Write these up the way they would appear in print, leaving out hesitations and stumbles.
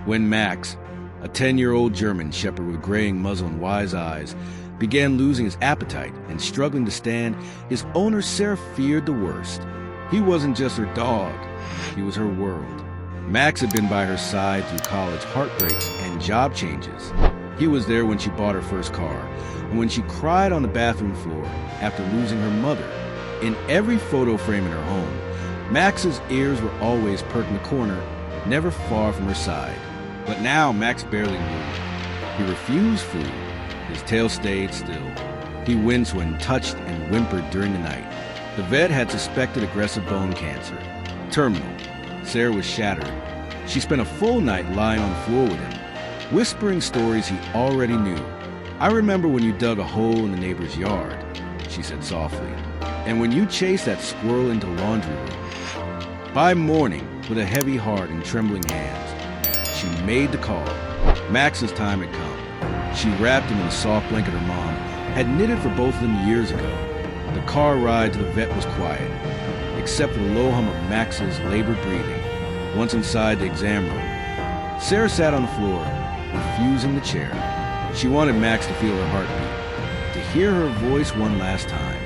When Max, a 10-year-old German shepherd with graying muzzle and wise eyes, began losing his appetite and struggling to stand, his owner Sarah feared the worst. He wasn't just her dog, he was her world. Max had been by her side through college heartbreaks and job changes. He was there when she bought her first car, and when she cried on the bathroom floor after losing her mother. In every photo frame in her home, Max's ears were always perked in the corner, never far from her side. But now Max barely moved. He refused food. His tail stayed still. He winced when touched and whimpered during the night. The vet had suspected aggressive bone cancer. Terminal. Sarah was shattered. She spent a full night lying on the floor with him, whispering stories he already knew. "I remember when you dug a hole in the neighbor's yard," she said softly, "and when you chased that squirrel into the laundry room." By morning, with a heavy heart and trembling hands, she made the call. Max's time had come. She wrapped him in the soft blanket her mom had knitted for both of them years ago. The car ride to the vet was quiet, except for the low hum of Max's labored breathing. Once inside the exam room, Sarah sat on the floor, refusing the chair. She wanted Max to feel her heartbeat, to hear her voice one last time.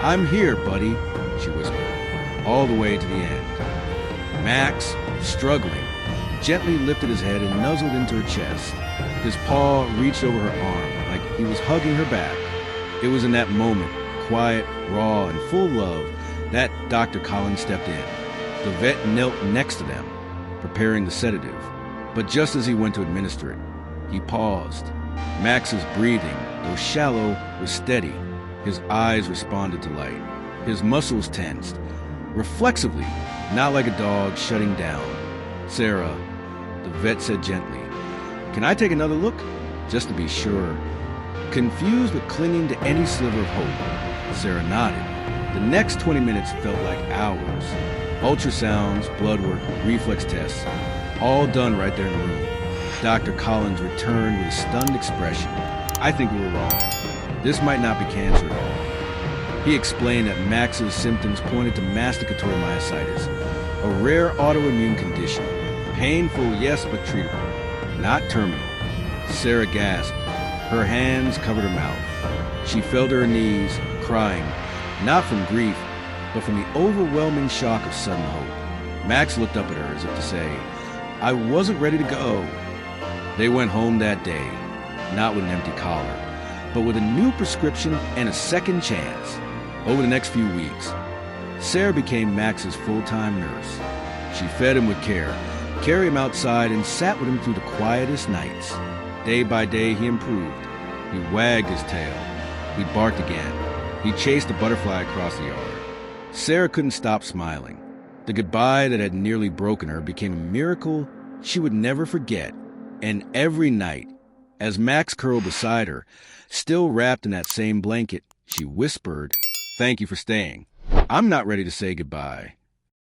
"I'm here, buddy," she whispered, all the way to the end. Max, struggling, gently lifted his head and nuzzled into her chest. His paw reached over her arm like he was hugging her back. It was in that moment, quiet, raw, and full of love, that Dr. Collins stepped in. The vet knelt next to them, preparing the sedative. But just as he went to administer it, he paused. Max's breathing, though shallow, was steady. His eyes responded to light. His muscles tensed, reflexively, not like a dog shutting down. "Sarah," the vet said gently, "can I take another look? Just to be sure." Confused but clinging to any sliver of hope, Sarah nodded. The next 20 minutes felt like hours. Ultrasounds, blood work, reflex tests, all done right there in the room. Dr. Collins returned with a stunned expression. "I think we were wrong. This might not be cancer at all." He explained that Max's symptoms pointed to masticatory myositis, a rare autoimmune condition. Painful, yes, but treatable. Not terminal. Sarah gasped. Her hands covered her mouth. She fell to her knees, crying, not from grief, but from the overwhelming shock of sudden hope. Max looked up at her as if to say, "I wasn't ready to go." They went home that day, not with an empty collar, but with a new prescription and a second chance. Over the next few weeks, Sarah became Max's full-time nurse. She fed him with care, carried him outside, and sat with him through the quietest nights. Day by day, he improved. He wagged his tail. He barked again. He chased a butterfly across the yard. Sarah couldn't stop smiling. The goodbye that had nearly broken her became a miracle she would never forget. And every night, as Max curled beside her, still wrapped in that same blanket, she whispered, "Thank you for staying. I'm not ready to say goodbye."